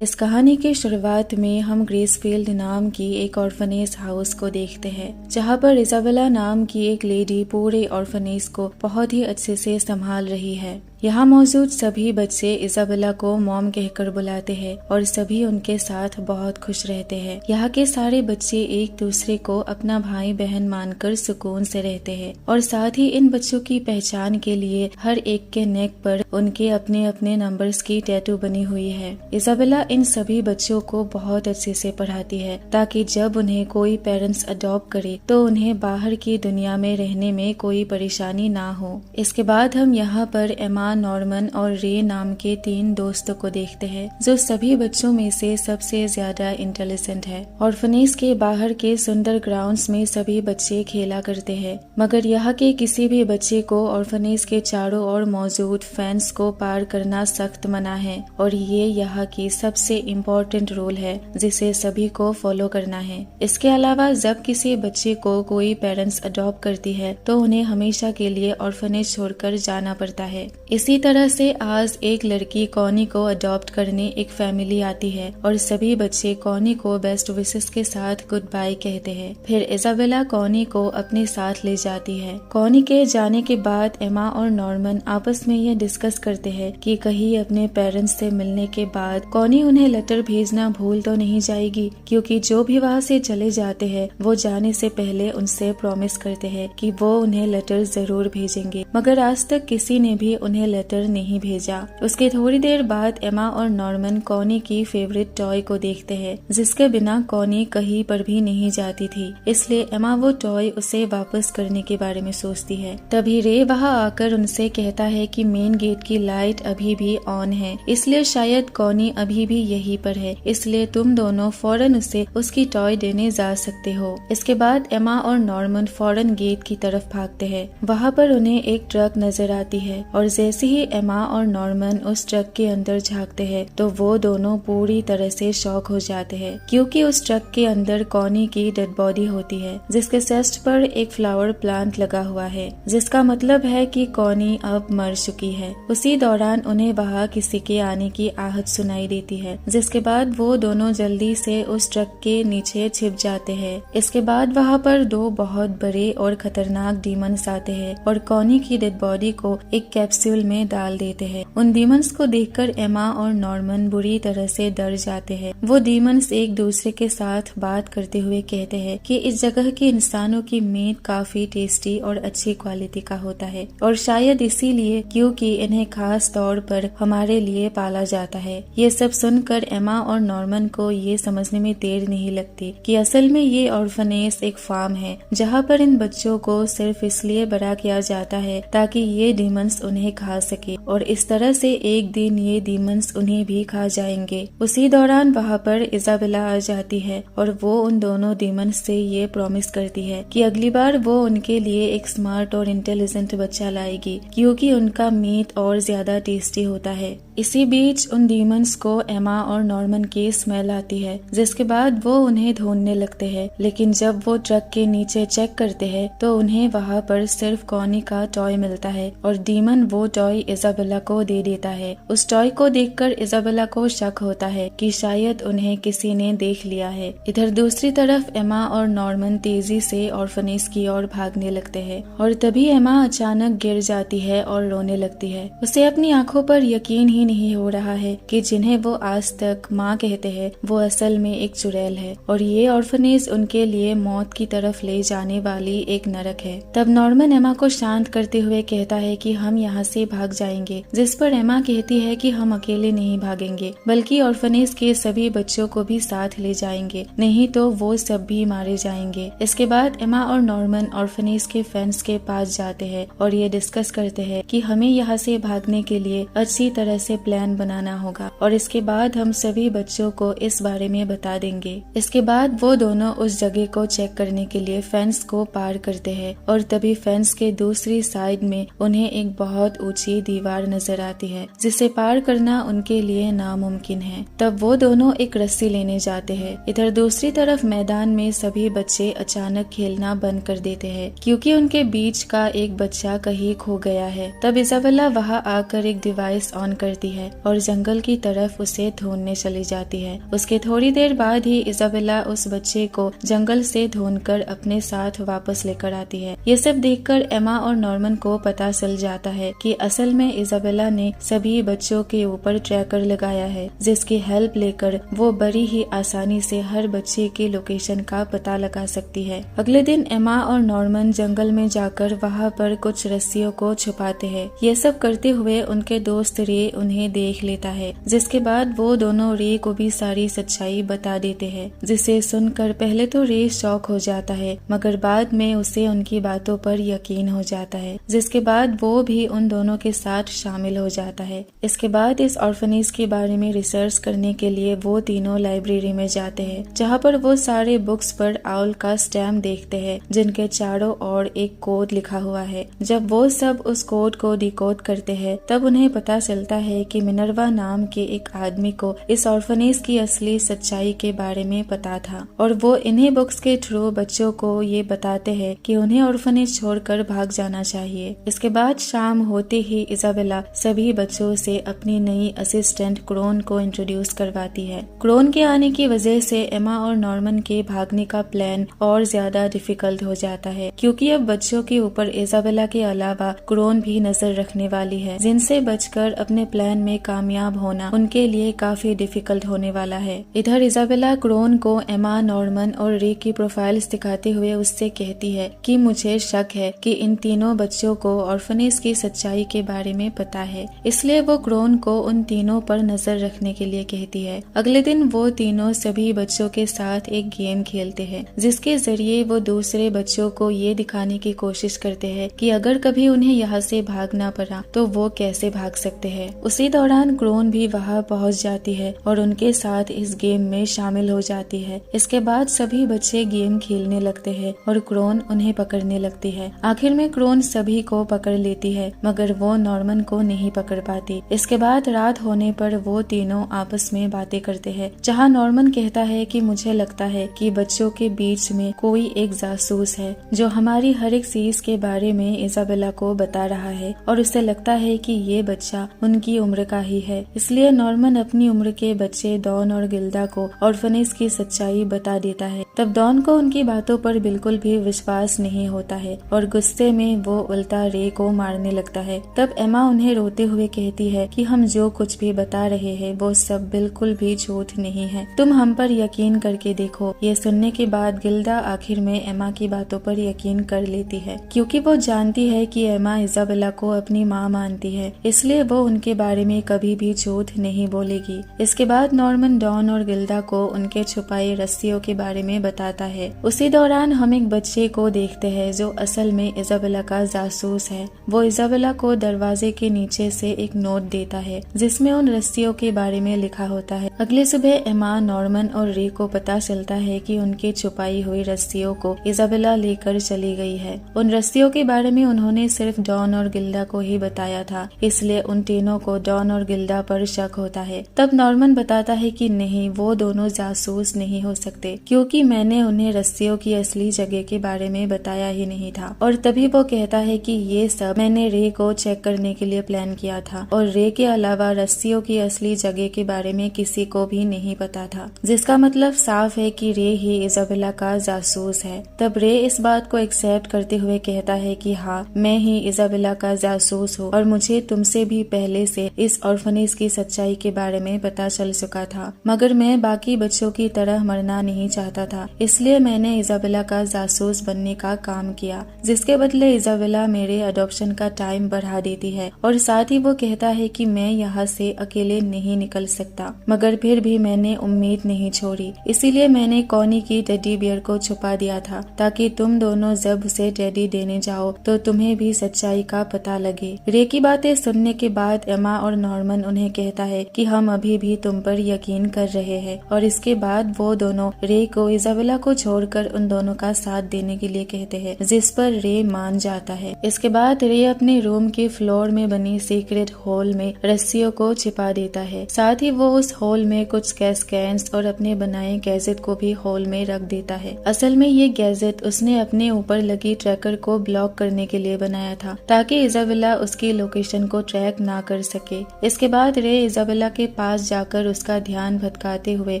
इस कहानी की शुरुआत में हम ग्रेसफील्ड नाम की एक ऑर्फनेज हाउस को देखते हैं, जहां पर इजाबेला नाम की एक लेडी पूरे ऑर्फनेज को बहुत ही अच्छे से संभाल रही है। यहाँ मौजूद सभी बच्चे इजाबेला को मॉम कहकर बुलाते हैं और सभी उनके साथ बहुत खुश रहते हैं। यहाँ के सारे बच्चे एक दूसरे को अपना भाई बहन मानकर सुकून से रहते हैं और साथ ही इन बच्चों की पहचान के लिए हर एक के नेक पर उनके अपने अपने नंबर्स की टैटू बनी हुई है। इजाबेला इन सभी बच्चों को बहुत अच्छे से पढ़ाती है ताकि जब उन्हें कोई पेरेंट्स अडॉप्ट करे तो उन्हें बाहर की दुनिया में रहने में कोई परेशानी ना हो। इसके बाद हम यहाँ पर एमा, नॉर्मन और रे नाम के 3 दोस्तों को देखते हैं जो सभी बच्चों में से सबसे ज्यादा इंटेलिजेंट है। ऑर्फनेज के बाहर के सुंदर ग्राउंड्स में सभी बच्चे खेला करते हैं, मगर यहाँ के किसी भी बच्चे को ऑर्फनेज के चारों ओर मौजूद फेंस को पार करना सख्त मना है और ये यहाँ की सबसे इम्पोर्टेंट रूल है जिसे सभी को फॉलो करना है। इसके अलावा जब किसी बच्चे को कोई पेरेंट्स अडॉप्ट करती है तो उन्हें हमेशा के लिए ऑर्फनेज छोड़कर जाना पड़ता है। इसी तरह से आज एक लड़की कॉनी को अडॉप्ट करने एक फैमिली आती है और सभी बच्चे कॉनी को बेस्ट विशेस के साथ गुड बाय कहते हैं। फिर इजाबेला कॉनी को अपने साथ ले जाती है। कॉनी के जाने के बाद एमा और नॉर्मन आपस में ये डिस्कस करते हैं कि कहीं अपने पेरेंट्स से मिलने के बाद कॉनी उन्हें लेटर भेजना भूल तो नहीं जाएगी, क्योंकि जो भी वहाँ से चले जाते हैं वो जाने से पहले उनसे प्रॉमिस करते हैं कि वो उन्हें लेटर जरूर भेजेंगे, मगर आज तक किसी ने भी उन्हें लेटर नहीं भेजा। उसके थोड़ी देर बाद एमा और नॉर्मन कॉनी की फेवरेट टॉय को देखते हैं जिसके बिना कॉनी कहीं पर भी नहीं जाती थी, इसलिए एमा वो टॉय उसे वापस करने के बारे में सोचती है। तभी रे वहाँ आकर उनसे कहता है कि मेन गेट की लाइट अभी भी ऑन है, इसलिए शायद कॉनी अभी भी यहीं पर है, इसलिए तुम दोनों फौरन उसे उसकी टॉय देने जा सकते हो। इसके बाद एमा और नॉर्मन फौरन गेट की तरफ भागते हैं। वहाँ पर उन्हें एक ट्रक नजर आती है और जैसे ही एमा और नॉर्मन उस ट्रक के अंदर झांकते हैं तो वो दोनों पूरी तरह से शॉक हो जाते हैं, क्योंकि उस ट्रक के अंदर कॉनी की डेड बॉडी होती है जिसके चेस्ट पर एक फ्लावर प्लांट लगा हुआ है, जिसका मतलब है कि कॉनी अब मर चुकी है। उसी दौरान उन्हें वहाँ किसी के आने की आहट सुनाई देती है, जिसके बाद वो दोनों जल्दी से उस ट्रक के नीचे छिप जाते हैं। इसके बाद वहाँ पर 2 बहुत बड़े और खतरनाक डीमंस आते हैं और कॉनी की डेड बॉडी को एक कैप्सूल में डाल देते हैं। उन डीमंस को देखकर एमा और नॉर्मन बुरी तरह से डर जाते हैं। वो डीमंस एक दूसरे के साथ बात करते हुए कहते हैं कि इस जगह के इंसानों की मीट काफी टेस्टी और अच्छी क्वालिटी का होता है और शायद इसीलिए क्योंकि इन्हें खास तौर पर हमारे लिए पाला जाता है। ये सब सुनकर एमा और नॉर्मन को ये समझने में देर नहीं लगती कि असल में ये ऑर्फनेज एक फार्म है जहाँ पर इन बच्चों को सिर्फ इसलिए बड़ा किया जाता है ताकि ये डीमंस उन्हें खा सके और इस तरह से एक दिन ये डीमंस उन्हें भी खा जाएंगे। उसी दौरान वहाँ पर इजाबेला आ जाती है और वो उन दोनों डीमंस से ये प्रॉमिस करती है कि अगली बार वो उनके लिए एक स्मार्ट और इंटेलिजेंट बच्चा लाएगी, क्योंकि उनका मीट और ज्यादा टेस्टी होता है। इसी बीच उन डीमंस को एमा और नॉर्मन की स्मेल आती है, जिसके बाद वो उन्हें ढूंढने लगते हैं, लेकिन जब वो ट्रक के नीचे चेक करते हैं तो उन्हें वहाँ पर सिर्फ कॉनी का टॉय मिलता है और डीमन वो टॉय इजाबेला को दे देता है। उस टॉय को देखकर इजाबेला को शक होता है कि शायद उन्हें किसी ने देख लिया है। इधर दूसरी तरफ एमा और नॉर्मन तेजी से ऑर्फनेज की ओर भागने लगते हैं और तभी एमा अचानक गिर जाती है और रोने लगती है। उसे अपनी आंखों पर यकीन ही नहीं हो रहा है कि जिन्हें वो आज तक माँ कहते हैं वो असल में एक चुड़ैल है और ये ऑर्फनेज उनके लिए मौत की तरफ ले जाने वाली एक नरक है। तब नॉर्मन एमा को शांत करते हुए कहता है कि हम यहाँ से भाग जाएंगे, जिस पर एमा कहती है कि हम अकेले नहीं भागेंगे बल्कि ऑर्फनेज के सभी बच्चों को भी साथ ले जाएंगे, नहीं तो वो सब भी मारे जाएंगे। इसके बाद एमा और नॉर्मन ऑर्फनेज के फेंस के पास जाते हैं और ये डिस्कस करते हैं कि हमें यहाँ से भागने के लिए अच्छी तरह से प्लान बनाना होगा और इसके बाद हम सभी बच्चों को इस बारे में बता देंगे। इसके बाद वो दोनों उस जगह को चेक करने के लिए फेंस को पार करते हैं और तभी फेंस के दूसरी साइड में उन्हें एक बहुत ऊंची दीवार नजर आती है जिसे पार करना उनके लिए नामुमकिन है। तब वो दोनों एक रस्सी लेने जाते हैं। इधर दूसरी तरफ मैदान में सभी बच्चे अचानक खेलना बंद कर देते हैं क्योंकि उनके बीच का एक बच्चा कहीं खो गया है। तब इजाबेला वहाँ आकर एक डिवाइस ऑन करती करती है और जंगल की तरफ उसे ढूंढने चली जाती है। उसके थोड़ी देर बाद ही इजाबेला उस बच्चे को जंगल से ढूंढकर अपने साथ वापस लेकर आती है। ये सब देखकर एमा और नॉर्मन को पता चल जाता है कि असल में इजाबेला ने सभी बच्चों के ऊपर ट्रैकर लगाया है, जिसकी हेल्प लेकर वो बड़ी ही आसानी से हर बच्चे की लोकेशन का पता लगा सकती है। अगले दिन एमा और नॉर्मन जंगल में जाकर वहाँ पर कुछ रस्सियों को छुपाते हैं। ये सब करते हुए उनके दोस्त रे उन्हें देख लेता है, जिसके बाद वो दोनों रे को भी सारी सच्चाई बता देते हैं, जिसे सुनकर पहले तो रे शॉक हो जाता है, मगर बाद में उसे उनकी बातों पर यकीन हो जाता है, जिसके बाद वो भी उन दोनों के साथ शामिल हो जाता है। इसके बाद इस ऑर्फनेज के बारे में रिसर्च करने के लिए वो तीनों लाइब्रेरी में जाते हैं, जहाँ पर वो सारे बुक्स पर आउल का स्टैम्प देखते हैं, जिनके चारों ओर एक कोड लिखा हुआ है। जब वो सब उस कोड को डिकोड करते हैं, तब उन्हें पता चलता है कि मिनर्वा नाम के एक आदमी को इस ऑर्फनेज की असली सच्चाई के बारे में पता था, और वो इन्हीं बुक्स के थ्रू बच्चों को ये बताते हैं कि उन्हें ऑर्फनेज छोड़कर भाग जाना चाहिए। इसके बाद शाम होते ही इजाबेला सभी बच्चों से अपनी नई असिस्टेंट क्रोन को इंट्रोड्यूस करवाती है। क्रोन के आने की वजह से एमा और नॉर्मन के भागने का प्लान और ज्यादा डिफिकल्ट हो जाता है, क्योंकि अब बच्चों के ऊपर इजाबेला के अलावा क्रोन भी नजर रखने वाली है, जिनसे बचकर अपने प्लान में कामयाब होना उनके लिए काफी डिफिकल्ट होने वाला है। इधर इजाबेला क्रोन को एमा, नॉर्मन और रे की प्रोफाइल्स दिखाते हुए उससे कहती है कि मुझे शक है कि इन तीनों बच्चों को ऑर्फनेज की सच्चाई के बारे में पता है, इसलिए वो क्रोन को उन तीनों पर नजर रखने के लिए कहती है। अगले दिन वो तीनों सभी बच्चों के साथ एक गेम खेलते हैं, जिसके जरिए वो दूसरे बच्चों को ये दिखाने की कोशिश करते हैं कि अगर कभी उन्हें यहाँ से भागना पड़ा तो वो कैसे भाग सकते हैं। उसी दौरान क्रोन भी वहाँ पहुँच जाती है और उनके साथ इस गेम में शामिल हो जाती है। इसके बाद सभी बच्चे गेम खेलने लगते हैं और क्रोन उन्हें पकड़ने लगती है। आखिर में क्रोन सभी को पकड़ लेती है, मगर वो नॉर्मन को नहीं पकड़ पाती। इसके बाद रात होने पर वो तीनों आपस में बातें करते हैं, जहाँ नॉर्मन कहता है कि मुझे लगता है कि बच्चों के बीच में कोई एक जासूस है जो हमारी हर एक चीज के बारे में इजाबेला को बता रहा है, और उसे लगता है कि ये बच्चा उनकी उम्र का ही है। इसलिए नॉर्मन अपनी उम्र के बच्चे डॉन और गिल्डा को ऑर्फनेज की सच्चाई बता देता है। तब डॉन को उनकी बातों पर बिल्कुल भी विश्वास नहीं होता है और गुस्से में वो उल्टा रे को मारने लगता है। तब एमा उन्हें रोते हुए कहती है कि हम जो कुछ भी बता रहे हैं वो सब बिल्कुल भी झूठ नहीं है, तुम हम पर यकीन करके देखो। ये सुनने के बाद गिल्डा आखिर में एमा की बातों पर यकीन कर लेती है, क्योंकि वो जानती है कि एमा इजाबेला को अपनी माँ मानती है, इसलिए वो उनके बारे में कभी भी झूठ नहीं बोलेगी। इसके बाद नॉर्मन डॉन और गिल्डा को उनके छुपाई रस्सियों के बारे में बताता है। उसी दौरान हम एक बच्चे को देखते हैं जो असल में इजाबेला का जासूस है। वो इजाबेला को दरवाजे के नीचे से एक नोट देता है, जिसमें उन रस्सियों के बारे में लिखा होता है। अगली सुबह एमा, नॉर्मन और रे को पता चलता है कि उनकी छुपाई हुई रस्सियों को इजाबेला लेकर चली गई है। उन रस्सियों के बारे में उन्होंने सिर्फ डॉन और गिल्डा को ही बताया था, इसलिए उन तीनों को डॉन और गिल्डा पर शक होता है। तब नॉर्मन बताता है कि नहीं, वो दोनों जासूस नहीं हो सकते, क्योंकि मैंने उन्हें रस्सियों की असली जगह के बारे में बताया ही नहीं था। और तभी वो कहता है कि ये सब मैंने रे को चेक करने के लिए प्लान किया था, और रे के अलावा रस्सियों की असली जगह के बारे में किसी को भी नहीं पता था, जिसका मतलब साफ है कि रे ही इजाबेला का जासूस है। तब रे इस बात को एक्सेप्ट करते हुए कहता है कि हाँ, मैं ही इजाबेला का जासूस हूँ और मुझे तुमसे भी पहले से इस ऑर्फनेज की सच्चाई के बारे में पता चल चुका था, मगर मैं बाकी बच्चों की तरह मरना नहीं चाहता था, इसलिए मैंने इजाबेला का जासूस बनने का काम किया, जिसके बदले इजाबेला मेरे अडॉप्शन का टाइम बढ़ा देती है। और साथ ही वो कहता है कि मैं यहाँ से अकेले नहीं निकल सकता, मगर फिर भी मैंने उम्मीद नहीं छोड़ी, इसीलिए मैंने कॉनी की टेडी बियर को छुपा दिया था, ताकि तुम दोनों जब उसे टेडी देने जाओ तो तुम्हें भी सच्चाई का पता लगे। रे की बातें सुनने के बाद एमा और नॉर्मन उन्हें कहता है कि हम अभी भी तुम पर यकीन कर रहे हैं, और इसके बाद वो दोनों रे को इजाबेला को छोड़कर उन दोनों का साथ देने के लिए कहते हैं, जिस पर रे मान जाता है। इसके बाद रे अपने रूम के फ्लोर में बनी सीक्रेट होल में रस्सियों को छिपा देता है। साथ ही वो उस होल में कुछ कैस्केन्स और अपने बनाए गैजेट को भी होल में रख देता है। असल में ये गैजेट उसने अपने ऊपर लगी ट्रैकर को ब्लॉक करने के लिए बनाया था, ताकि इजाबेला उसकी लोकेशन को ट्रैक ना कर सके। सके। इसके बाद रे इजाबेला के पास जाकर उसका ध्यान भटकाते हुए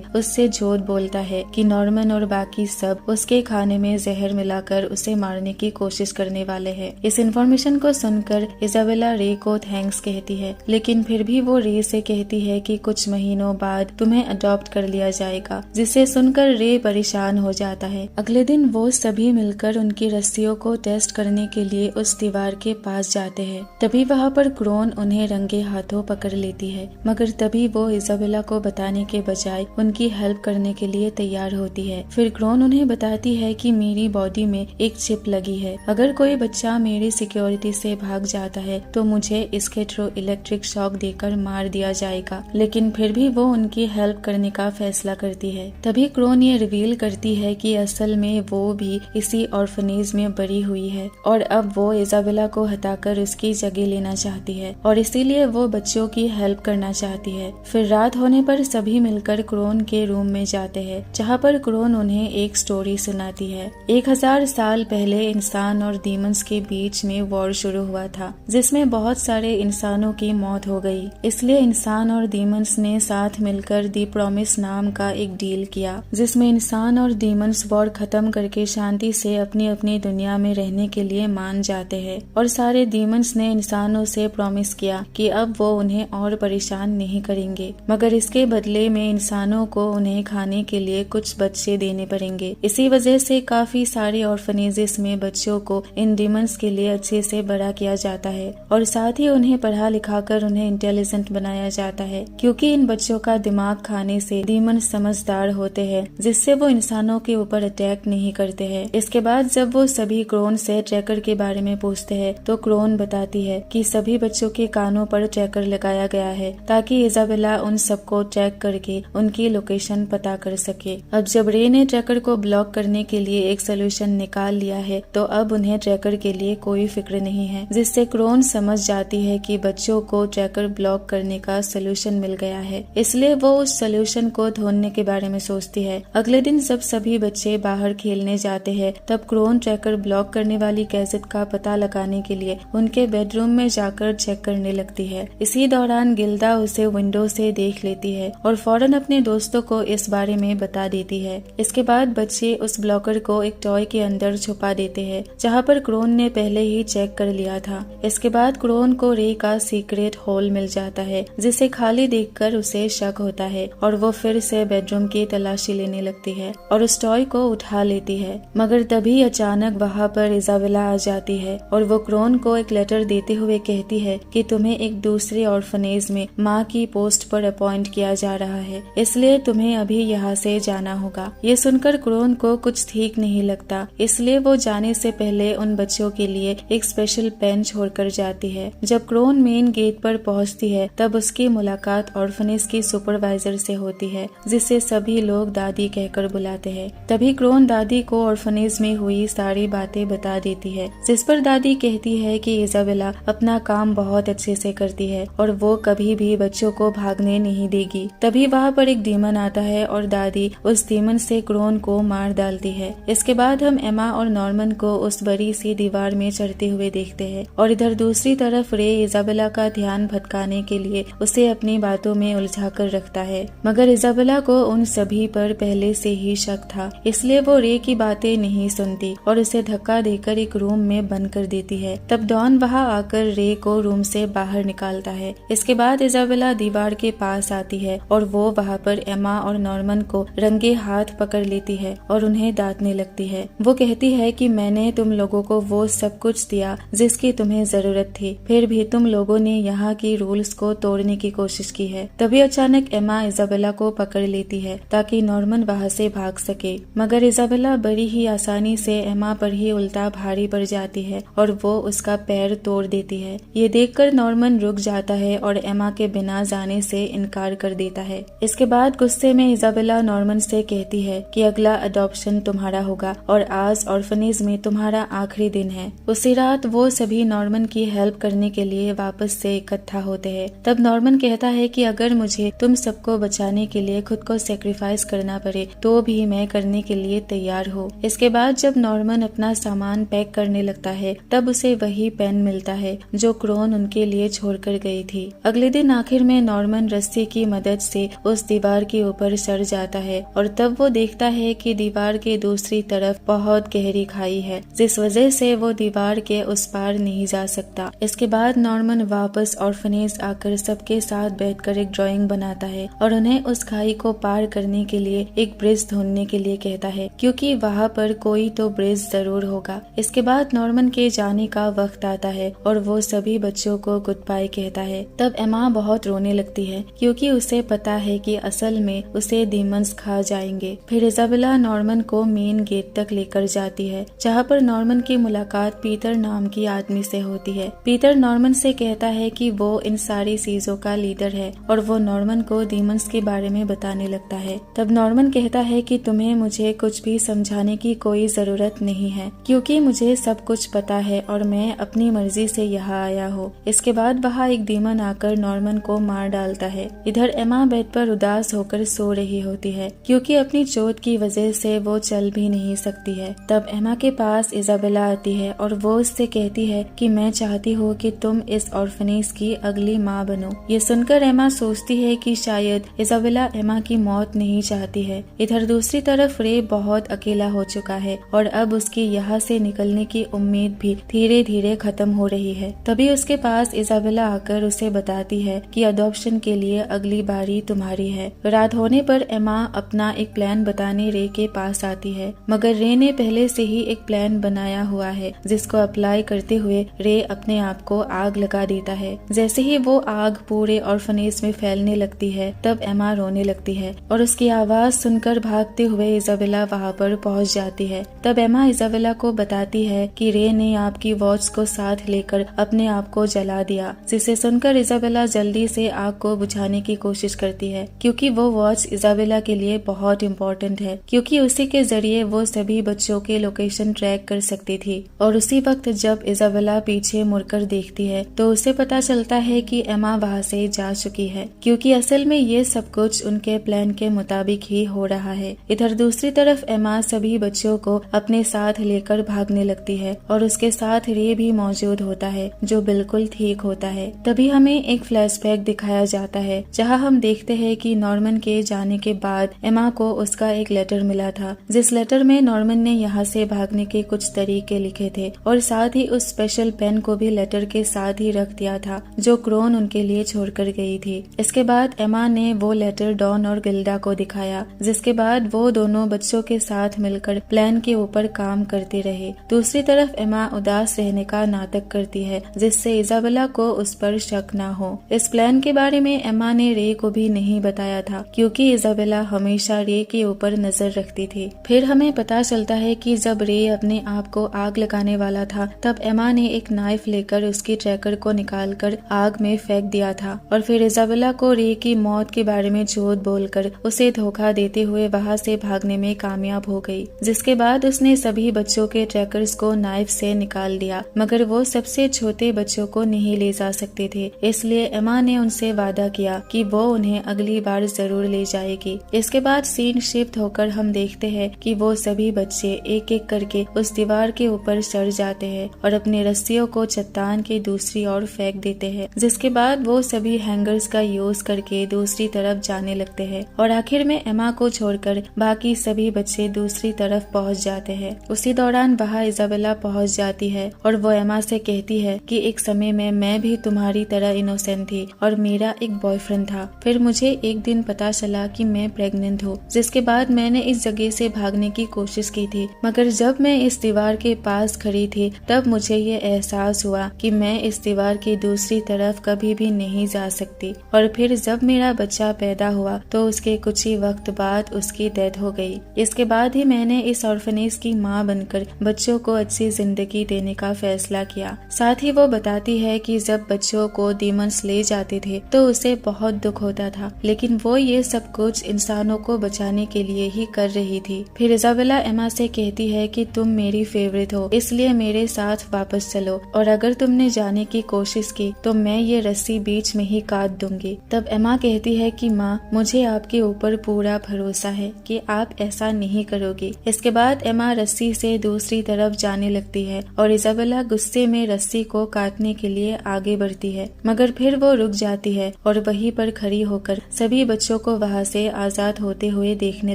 उससे झूठ बोलता है कि नॉर्मन और बाकी सब उसके खाने में जहर मिलाकर उसे मारने की कोशिश करने वाले हैं। इस इन्फॉर्मेशन को सुनकर इजाबेला रे को थैंक्स कहती है, लेकिन फिर भी वो रे से कहती है कि कुछ महीनों बाद तुम्हें अडॉप्ट कर लिया जाएगा, जिसे सुनकर रे परेशान हो जाता है। अगले दिन वो सभी मिलकर उनकी रस्सियों को टेस्ट करने के लिए उस दीवार के पास जाते हैं। तभी वहाँ पर क्रोन उन्हें रंगे हाथों पकड़ लेती है, मगर तभी वो इजाबेला को बताने के बजाय उनकी हेल्प करने के लिए तैयार होती है। फिर क्रोन उन्हें बताती है कि मेरी बॉडी में एक चिप लगी है, अगर कोई बच्चा मेरी सिक्योरिटी से भाग जाता है तो मुझे इसके थ्रू इलेक्ट्रिक शॉक देकर मार दिया जाएगा। लेकिन फिर भी वो उनकी हेल्प करने का फैसला करती है। तभी क्रोन ये रिवील करती है कि असल में वो भी इसी ऑर्फनेज में बड़ी हुई है और अब वो इजाबेला को हटाकर उसकी जगह लेना चाहती है और इसीलिए वो बच्चों की हेल्प करना चाहती है। फिर रात होने पर सभी मिलकर क्रोन के रूम में जाते हैं, जहाँ पर क्रोन उन्हें एक स्टोरी सुनाती है। 1000 साल पहले इंसान और डीमंस के बीच में वॉर शुरू हुआ था, जिसमें बहुत सारे इंसानों की मौत हो गई। इसलिए इंसान और डीमंस ने साथ मिलकर दी प्रॉमिस नाम का एक डील किया, जिसमें इंसान और डीमंस वॉर खत्म करके शांति से अपनी अपनी दुनिया में रहने के लिए मान जाते हैं। और सारे डीमंस ने इंसानों से प्रॉमिस किया कि अब वो उन्हें और परेशान नहीं करेंगे, मगर इसके बदले में इंसानों को उन्हें खाने के लिए कुछ बच्चे देने पड़ेंगे। इसी वजह से काफी सारे ऑर्फनेजेस में बच्चों को इन डीमंस के लिए अच्छे से बड़ा किया जाता है और साथ ही उन्हें पढ़ा लिखा कर उन्हें इंटेलिजेंट बनाया जाता है, क्योंकि इन बच्चों का दिमाग खाने से डीमंस समझदार होते हैं, जिससे वो इंसानों के ऊपर अटैक नहीं करते हैं। इसके बाद जब वो सभी क्रोन से ट्रैकर के बारे में पूछते हैं तो क्रोन बताती है कि सभी बच्चों के कानों पर ट्रैकर लगाया गया है ताकि इजाबेला उन सबको ट्रैक करके उनकी लोकेशन पता कर सके। अब जब रे ने ट्रैकर को ब्लॉक करने के लिए एक सोल्यूशन निकाल लिया है तो अब उन्हें ट्रैकर के लिए कोई फिक्र नहीं है, जिससे क्रोन समझ जाती है कि बच्चों को ट्रैकर ब्लॉक करने का सोल्यूशन मिल गया है। इसलिए वो उस सोल्यूशन को ढूंढने के बारे में सोचती है। अगले दिन जब सभी बच्चे बाहर खेलने जाते हैं तब क्रोन ट्रैकर ब्लॉक करने वाली गैजेट का पता लगाने के लिए उनके बेडरूम में जाकर चेक करने लगती है। इसी दौरान गिल्डा उसे विंडो से देख लेती है और फौरन अपने दोस्तों को इस बारे में बता देती है। इसके बाद बच्चे उस ब्लॉकर को एक टॉय के अंदर छुपा देते हैं, जहाँ पर क्रोन ने पहले ही चेक कर लिया था। इसके बाद क्रोन को रे का सीक्रेट होल मिल जाता है, जिसे खाली देखकर उसे शक होता है और वो फिर से बेडरूम की तलाशी लेने लगती है और उस टॉय को उठा लेती है। मगर तभी अचानक वहाँ पर इजाबेला आ जाती है और वो क्रोन को एक लेटर देते हुए कहती है कि तुम्हें एक दूसरे ऑर्फनेज में माँ की पोस्ट पर अपॉइंट किया जा रहा है, इसलिए तुम्हें अभी यहाँ से जाना होगा। ये सुनकर क्रोन को कुछ ठीक नहीं लगता, इसलिए वो जाने से पहले उन बच्चों के लिए एक स्पेशल पेन छोड़कर जाती है। जब क्रोन मेन गेट पर पहुँचती है तब उसकी मुलाकात ऑर्फनेज की सुपरवाइजर से होती है, जिसे सभी लोग दादी कहकर बुलाते हैं। तभी क्रोन दादी को ऑर्फनेज में हुई सारी बातें बता देती है, जिस पर दादी कहती है कि इजाबेला अपना काम बहुत अच्छे से करती है और वो कभी भी बच्चों को भागने नहीं देगी। तभी वहाँ पर एक डीमन आता है और दादी उस डीमन से क्रोन को मार डालती है। इसके बाद हम एमा और नॉर्मन को उस बड़ी सी दीवार में चढ़ते हुए देखते हैं और इधर दूसरी तरफ रे इजाबेला का ध्यान भटकाने के लिए उसे अपनी बातों में उलझा कर रखता है, मगर इजाबेला को उन सभी पर पहले से ही शक था, इसलिए वो रे की बातें नहीं सुनती और उसे धक्का देकर एक रूम में बंद कर देती है। तब डॉन वहाँ आकर रे को रूम से बाहर निकालता है। इसके बाद इजाबेला दीवार के पास आती है और वो वहाँ पर एमा और नॉर्मन को रंगे हाथ पकड़ लेती है और उन्हें डांटने लगती है। वो कहती है कि मैंने तुम लोगों को वो सब कुछ दिया जिसकी तुम्हें जरूरत थी, फिर भी तुम लोगों ने यहाँ की रूल्स को तोड़ने की कोशिश की है। तभी अचानक एमा इजाबेला को पकड़ लेती है ताकि नॉर्मन वहाँ से भाग सके, मगर इजाबेला बड़ी ही आसानी से एमा पर ही उल्टा भारी पड़ जाती है और वो उसका पैर तोड़ देती है। ये देखकर नॉर्मन रुक जाता है और एमा के बिना जाने से इनकार कर देता है। इसके बाद गुस्से में इजाबेला नॉर्मन से कहती है कि अगला अडॉप्शन तुम्हारा होगा और आज ऑर्फनेज में तुम्हारा आखिरी दिन है। उसी रात वो सभी नॉर्मन की हेल्प करने के लिए वापस से इकट्ठा होते हैं। तब नॉर्मन कहता है कि अगर मुझे तुम सबको बचाने के लिए खुद को सेक्रीफाइस करना पड़े तो भी मैं करने के लिए तैयार हूँ। इसके बाद जब नॉर्मन अपना सामान पैक करने लगता है तब उसे वही पेन मिलता है जो क्रोन उनके लिए छोड़कर गई थी। अगले दिन आखिर में नॉर्मन रस्सी की मदद से उस दीवार के ऊपर चढ़ जाता है और तब वो देखता है कि दीवार के दूसरी तरफ बहुत गहरी खाई है, जिस वजह से वो दीवार के उस पार नहीं जा सकता। इसके बाद नॉर्मन वापस ऑर्फनेज आकर सबके साथ बैठकर एक ड्राइंग बनाता है और उन्हें उस खाई को पार करने के लिए एक ब्रिज ढूंढने के लिए कहता है, क्योंकि वहाँ पर कोई तो ब्रिज जरूर होगा। इसके बाद नॉर्मन के जाने का वक्त आता है और वो सभी बच्चों को गुड बाय कहता है। तब एमा बहुत रोने लगती है, क्योंकि उसे पता है कि असल में उसे डीमंस खा जाएंगे। फिर इजाबेला नॉर्मन को मेन गेट तक लेकर जाती है, जहाँ पर नॉर्मन की मुलाकात पीटर नाम की आदमी से होती है। पीटर नॉर्मन से कहता है कि वो इन सारी चीजों का लीडर है और वो नॉर्मन को डीमंस के बारे में बताने लगता है। तब नॉर्मन कहता है कि तुम्हें मुझे कुछ भी समझाने की कोई जरूरत नहीं है, क्योंकि मुझे सब कुछ पता है और मैं अपनी मर्जी से यहाँ आया हूँ। इसके बाद वहाँ एक डीमन आकर नॉर्मन को मार डालता है। इधर एमा बेड पर उदास होकर सो रही होती है, क्योंकि अपनी चोट की वजह से वो चल भी नहीं सकती है। तब एमा के पास इजाबेला आती है और वो उससे कहती है कि मैं चाहती हूँ कि तुम इस ऑर्फनेज की अगली माँ बनो। ये सुनकर एमा सोचती है कि शायद इजाबेला एमा की मौत नहीं चाहती है। इधर दूसरी तरफ रे बहुत अकेला हो चुका है और अब उसकी यहाँ से निकलने की उम्मीद भी धीरे धीरे खत्म हो रही है। तभी उसके पास इजाबेला आकर उसे बताती है कि अडॉप्शन के लिए अगली बारी तुम्हारी है। रात होने पर एमा अपना एक प्लान बताने रे के पास आती है, मगर रे ने पहले से ही एक प्लान बनाया हुआ है, जिसको अप्लाई करते हुए रे अपने आप को आग लगा देता है। जैसे ही वो आग पूरे ऑर्फनेज में फैलने लगती है, तब एमा रोने लगती है और उसकी आवाज सुनकर भागते हुए इजाबेला वहाँ पर पहुँच जाती है। तब एमा इजाबेला को बताती है कि रे ने आपकी वॉच को साथ लेकर अपने आप को जला दिया, जिसे सुनकर इजाबेला जल्दी से आग को बुझाने की कोशिश करती है, क्योंकि वो वॉच इजाबेला के लिए बहुत इम्पोर्टेंट है, क्योंकि उसी के जरिए वो सभी बच्चों के लोकेशन ट्रैक कर सकती थी। और उसी वक्त जब इजाबेला पीछे मुड़कर देखती है तो उसे पता चलता है कि एमा वहाँ से जा चुकी है, क्योंकि असल में ये सब कुछ उनके प्लान के मुताबिक ही हो रहा है। इधर दूसरी तरफ एमा सभी बच्चों को अपने साथ लेकर भागने लगती है और उसके साथ रे भी मौजूद होता है, जो बिल्कुल ठीक होता है। तभी हमें एक फ्लैशबैक दिखाया जाता है, जहाँ हम देखते हैं कि नॉर्मन के जाने के बाद एमा को उसका एक लेटर मिला था, जिस लेटर में नॉर्मन ने यहाँ से भागने के कुछ तरीके लिखे थे और साथ ही उस स्पेशल पेन को भी लेटर के साथ ही रख दिया था, जो क्रोन उनके लिए छोड़कर गई थी। इसके बाद एमा ने वो लेटर डॉन और गिल्डा को दिखाया, जिसके बाद वो दोनों बच्चों के साथ मिलकर प्लान के ऊपर काम करते रहे। दूसरी तरफ एमा उदास रहने का नाटक करती है, जिससे इजाबेला को उस पर शक न हो। इस प्लान के बारे में एमा ने रे को भी नहीं बताया था, क्योंकि इजाबेला हमेशा रे के ऊपर नजर रखती थी। फिर हमें पता चलता है कि जब रे अपने आप को आग लगाने वाला था, तब एमा ने एक नाइफ लेकर उसकी ट्रैकर को निकालकर आग में फेंक दिया था और फिर इजाबेला को रे की मौत के बारे में झूठ बोलकर उसे धोखा देते हुए वहाँ से भागने में कामयाब हो गई। जिसके बाद उसने सभी बच्चों के ट्रैकर्स को नाइफ से निकाल दिया, मगर वो सबसे छोटे बच्चों को नहीं ले जा सकते थे, इसलिए एमा ने उनसे वादा किया कि वो उन्हें अगली बार जरूर ले जाएगी। इसके बाद सीन शिफ्ट होकर हम देखते हैं कि वो सभी बच्चे एक एक करके उस दीवार के ऊपर चढ़ जाते हैं और अपने रस्सियों को चट्टान के दूसरी ओर फेंक देते हैं। जिसके बाद वो सभी हैंगर्स का यूज करके दूसरी तरफ जाने लगते हैं और आखिर में एमा को छोड़कर बाकी सभी बच्चे दूसरी तरफ पहुंच जाते हैं। उसी दौरान वहाँ इजाबेला पहुंच जाती है और वो एमा से कहती है कि एक समय में मैं भी तुम्हारी तरह इनोसेंट थी और मेरा एक बॉयफ्रेंड था। फिर मुझे एक दिन पता चला कि मैं प्रेग्नेंट हूँ, जिसके बाद मैंने इस जगह से भागने की कोशिश की थी, मगर जब मैं इस दीवार के पास खड़ी थी तब मुझे ये एहसास हुआ कि मैं इस दीवार की दूसरी तरफ कभी भी नहीं जा सकती। और फिर जब मेरा बच्चा पैदा हुआ तो उसके कुछ ही वक्त बाद उसकी डेथ हो गई। इसके बाद ही मैंने इस ऑर्फनेज की माँ बनकर बच्चों को अच्छी जिंदगी देने का फैसला किया। साथ ही वो बताती है कि जब बच्चों को डीमंस ले जाते थे तो उसे बहुत दुख होता था, लेकिन वो ये सब कुछ इंसानों को बचाने के लिए ही कर रही थी। फिर इजाबेला एमा से कहती है कि तुम मेरी फेवरेट हो, इसलिए मेरे साथ वापस चलो और अगर तुमने जाने की कोशिश की तो मैं ये रस्सी बीच में ही काट दूंगी। तब एमा कहती है कि माँ, मुझे आपके ऊपर पूरा भरोसा है कि आप ऐसा नहीं करोगी। इसके बाद एमा रस्सी से दूसरी तरफ जाने लगती है और इजाबेला गुस्से में रस्सी को काटने के लिए आगे बढ़ती लगती है, मगर फिर वो रुक जाती है और वहीं पर खड़ी होकर सभी बच्चों को वहाँ से आजाद होते हुए देखने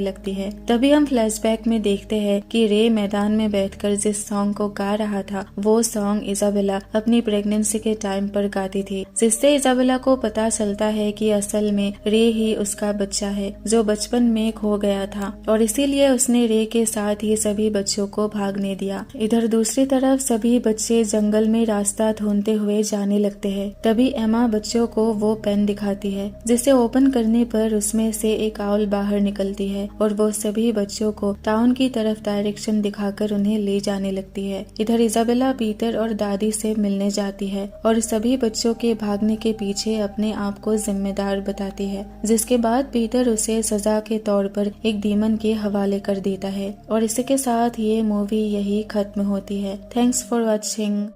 लगती है। तभी हम फ्लैशबैक में देखते हैं कि रे मैदान में बैठकर जिस सॉन्ग को गा रहा था वो सॉन्ग इजाबेला अपनी प्रेगनेंसी के टाइम पर गाती थी, जिससे इजाबेला को पता चलता है कि असल में रे ही उसका बच्चा है जो बचपन में खो गया था और इसीलिए उसने रे के साथ ही सभी बच्चों को भागने दिया। इधर दूसरी तरफ सभी बच्चे जंगल में रास्ता ढूंढते हुए जाने लगते हैं। तभी एमा बच्चों को वो पेन दिखाती है जिसे ओपन करने पर उसमें से एक आउल बाहर निकलती है और वो सभी बच्चों को टाउन की तरफ डायरेक्शन दिखाकर उन्हें ले जाने लगती है। इधर इजाबेला पीटर और दादी से मिलने जाती है और सभी बच्चों के भागने के पीछे अपने आप को जिम्मेदार बताती है, जिसके बाद पीटर उसे सजा के तौर पर एक डीमन के हवाले कर देता है और इसी के साथ ये मूवी यही खत्म होती है। Thanks for watching.